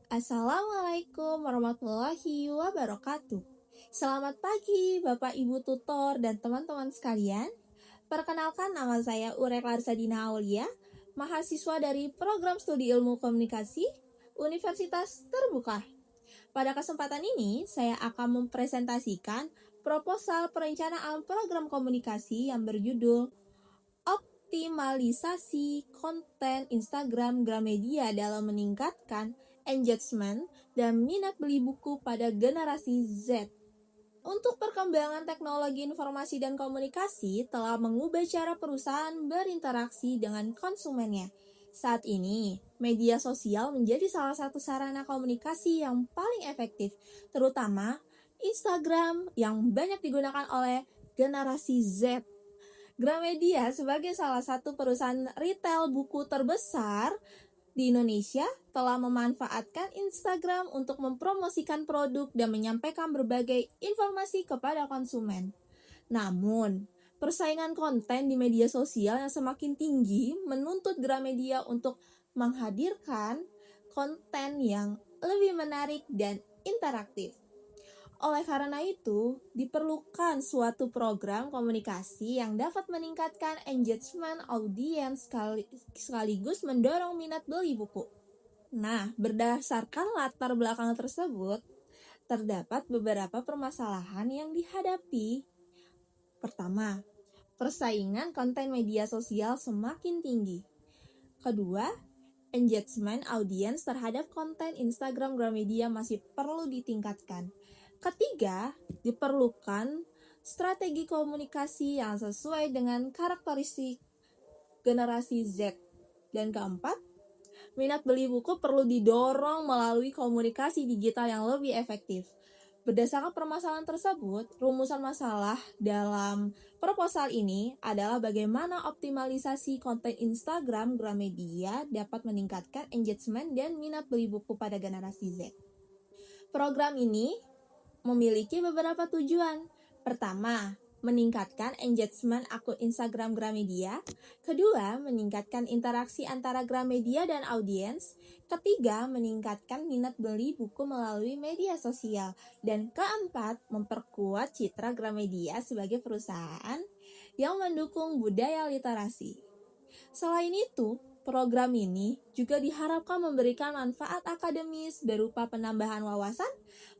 Assalamualaikum warahmatullahi wabarakatuh. Selamat pagi Bapak Ibu tutor dan teman-teman sekalian. Perkenalkan, nama saya Urek Larsadina Aulia, mahasiswa dari Program Studi Ilmu Komunikasi Universitas Terbuka. Pada kesempatan ini, saya akan mempresentasikan proposal perencanaan program komunikasi yang berjudul Optimalisasi konten Instagram Gramedia dalam meningkatkan engagement dan minat beli buku pada generasi Z. Untuk perkembangan teknologi informasi dan komunikasi telah mengubah cara perusahaan berinteraksi dengan konsumennya. Saat ini, media sosial menjadi salah satu sarana komunikasi yang paling efektif, terutama Instagram yang banyak digunakan oleh generasi Z. Gramedia sebagai salah satu perusahaan retail buku terbesar di Indonesia telah memanfaatkan Instagram untuk mempromosikan produk dan menyampaikan berbagai informasi kepada konsumen. Namun, persaingan konten di media sosial yang semakin tinggi menuntut Gramedia untuk menghadirkan konten yang lebih menarik dan interaktif. Oleh karena itu, diperlukan suatu program komunikasi yang dapat meningkatkan engagement audiens sekaligus mendorong minat beli buku. Nah, berdasarkan latar belakang tersebut, terdapat beberapa permasalahan yang dihadapi. Pertama, persaingan konten media sosial semakin tinggi. Kedua, engagement audiens terhadap konten Instagram Gramedia masih perlu ditingkatkan. Ketiga, diperlukan strategi komunikasi yang sesuai dengan karakteristik generasi Z. Dan keempat, minat beli buku perlu didorong melalui komunikasi digital yang lebih efektif. Berdasarkan permasalahan tersebut, rumusan masalah dalam proposal ini adalah bagaimana optimalisasi konten Instagram Gramedia dapat meningkatkan engagement dan minat beli buku pada generasi Z. Program ini memiliki beberapa tujuan. Pertama, meningkatkan engagement akun Instagram Gramedia. Kedua, meningkatkan interaksi antara Gramedia dan audiens. Ketiga, meningkatkan minat beli buku melalui media sosial. Dan keempat, memperkuat citra Gramedia sebagai perusahaan yang mendukung budaya literasi. Selain itu, program ini juga diharapkan memberikan manfaat akademis berupa penambahan wawasan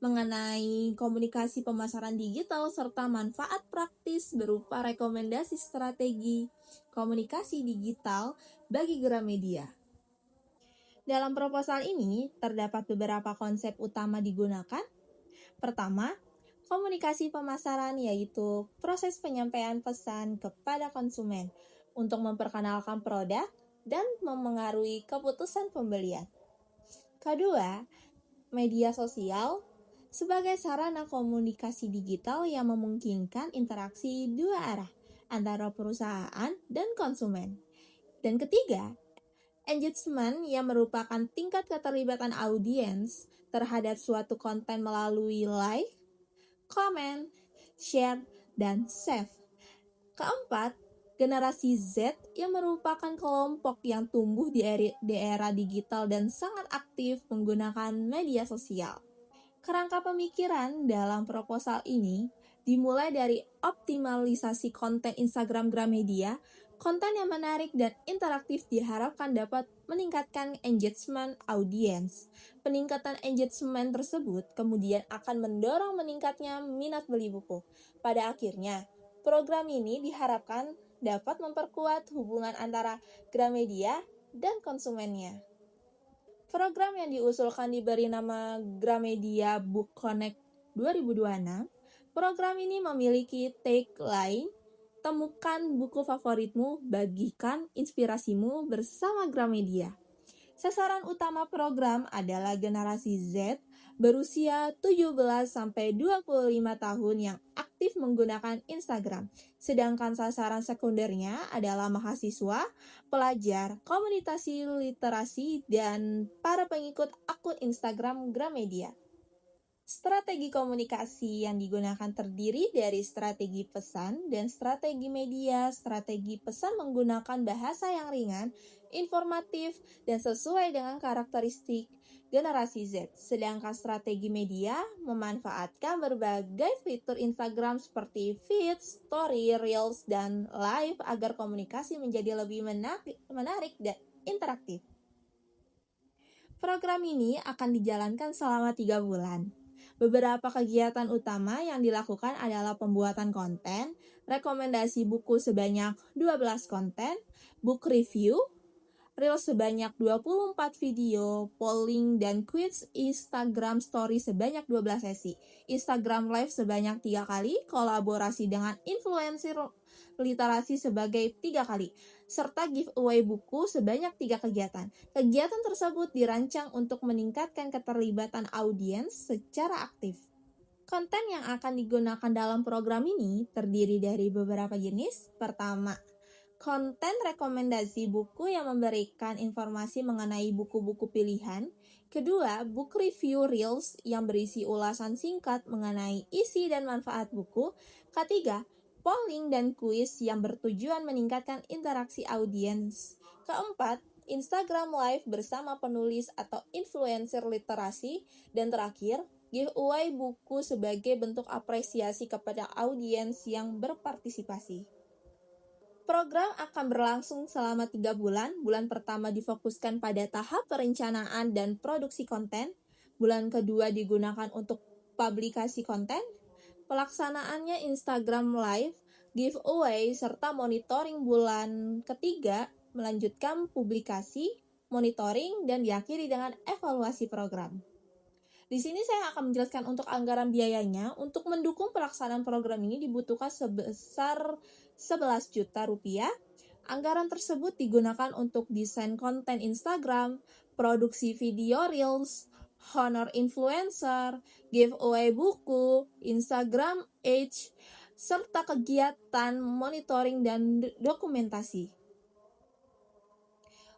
mengenai komunikasi pemasaran digital serta manfaat praktis berupa rekomendasi strategi komunikasi digital bagi Gramedia. Dalam proposal ini terdapat beberapa konsep utama digunakan. Pertama, komunikasi pemasaran yaitu proses penyampaian pesan kepada konsumen untuk memperkenalkan produk dan memengaruhi keputusan pembelian. Kedua, media sosial sebagai sarana komunikasi digital yang memungkinkan interaksi dua arah antara perusahaan dan konsumen. Dan ketiga, engagement yang merupakan tingkat keterlibatan audiens terhadap suatu konten melalui like, comment, share, dan save. Keempat, generasi Z yang merupakan kelompok yang tumbuh di era digital dan sangat aktif menggunakan media sosial. Kerangka pemikiran dalam proposal ini dimulai dari optimalisasi konten Instagram Gramedia. Konten yang menarik dan interaktif diharapkan dapat meningkatkan engagement audiens. Peningkatan engagement tersebut kemudian akan mendorong meningkatnya minat beli buku. Pada akhirnya, program ini diharapkan dapat memperkuat hubungan antara Gramedia dan konsumennya. Program yang diusulkan diberi nama Gramedia Book Connect 2026. Program ini memiliki tagline temukan buku favoritmu, bagikan inspirasimu bersama Gramedia. Sasaran utama program adalah generasi Z berusia 17-25 tahun yang aktif menggunakan Instagram. Sedangkan sasaran sekundernya adalah mahasiswa, pelajar, komunitas literasi, dan para pengikut akun Instagram Gramedia. Strategi komunikasi yang digunakan terdiri dari strategi pesan dan strategi media. Strategi pesan menggunakan bahasa yang ringan informatif, dan sesuai dengan karakteristik generasi Z. Sedangkan strategi media memanfaatkan berbagai fitur Instagram seperti feed, story, reels, dan live agar komunikasi menjadi lebih menarik dan interaktif. Program ini akan dijalankan selama 3 bulan. Beberapa kegiatan utama yang dilakukan adalah pembuatan konten, rekomendasi buku sebanyak 12 konten, book review, Reels sebanyak 24 video, polling, dan quiz Instagram Story sebanyak 12 sesi, Instagram Live sebanyak 3 kali, kolaborasi dengan influencer literasi sebagai 3 kali, serta giveaway buku sebanyak 3 kegiatan. Kegiatan tersebut dirancang untuk meningkatkan keterlibatan audiens secara aktif. Konten yang akan digunakan dalam program ini terdiri dari beberapa jenis. Pertama, konten rekomendasi buku yang memberikan informasi mengenai buku-buku pilihan. Kedua, book review reels yang berisi ulasan singkat mengenai isi dan manfaat buku. Ketiga, polling dan kuis yang bertujuan meningkatkan interaksi audiens. Keempat, Instagram Live bersama penulis atau influencer literasi. Dan terakhir, giveaway buku sebagai bentuk apresiasi kepada audiens yang berpartisipasi. Program akan berlangsung selama 3 bulan. Bulan pertama difokuskan pada tahap perencanaan dan produksi konten. Bulan kedua digunakan untuk publikasi konten. Pelaksanaannya Instagram Live, giveaway, serta monitoring. Bulan ketiga melanjutkan publikasi, monitoring, dan diakhiri dengan evaluasi program. Di sini saya akan menjelaskan untuk anggaran biayanya. Untuk mendukung pelaksanaan program ini dibutuhkan sebesar 11 juta rupiah. Anggaran tersebut digunakan untuk desain konten Instagram, produksi video Reels, honor influencer, giveaway buku, Instagram Age, serta kegiatan monitoring dan dokumentasi.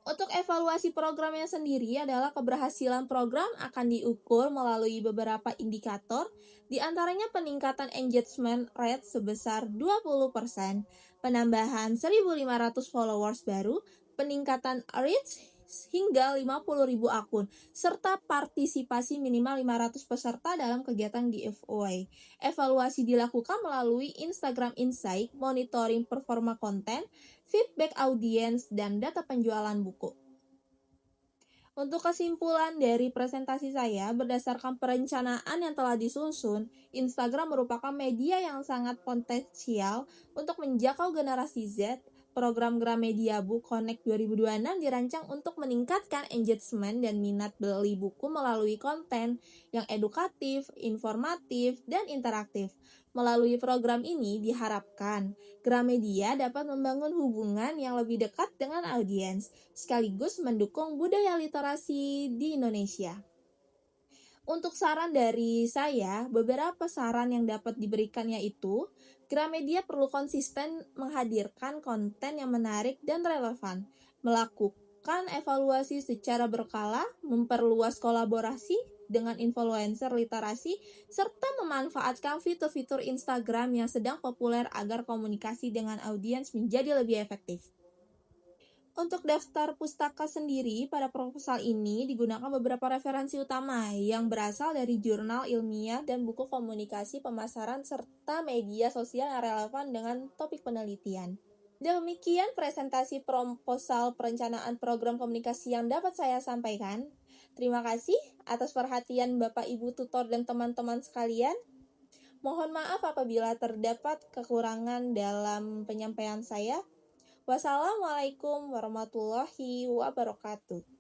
Untuk evaluasi programnya sendiri adalah keberhasilan program akan diukur melalui beberapa indikator, di antaranya peningkatan engagement rate sebesar 20%, penambahan 1.500 followers baru, peningkatan reach hingga 50.000 akun, serta partisipasi minimal 500 peserta dalam kegiatan giveaway. Evaluasi dilakukan melalui Instagram Insight, monitoring performa konten, feedback audiens, dan data penjualan buku. Untuk kesimpulan dari presentasi saya, berdasarkan perencanaan yang telah disusun, Instagram merupakan media yang sangat potensial untuk menjangkau generasi Z. Program Gramedia Book Connect 2026 dirancang untuk meningkatkan engagement dan minat beli buku melalui konten yang edukatif, informatif, dan interaktif. Melalui program ini diharapkan Gramedia dapat membangun hubungan yang lebih dekat dengan audiens, sekaligus mendukung budaya literasi di Indonesia. Untuk saran dari saya, beberapa saran yang dapat diberikan yaitu, Gramedia perlu konsisten menghadirkan konten yang menarik dan relevan, melakukan evaluasi secara berkala, memperluas kolaborasi dengan influencer literasi, serta memanfaatkan fitur-fitur Instagram yang sedang populer agar komunikasi dengan audiens menjadi lebih efektif. Untuk daftar pustaka sendiri, pada proposal ini digunakan beberapa referensi utama yang berasal dari jurnal ilmiah dan buku komunikasi pemasaran serta media sosial yang relevan dengan topik penelitian. Demikian presentasi proposal perencanaan program komunikasi yang dapat saya sampaikan. Terima kasih atas perhatian Bapak Ibu tutor dan teman-teman sekalian. Mohon maaf apabila terdapat kekurangan dalam penyampaian saya. Wassalamualaikum warahmatullahi wabarakatuh.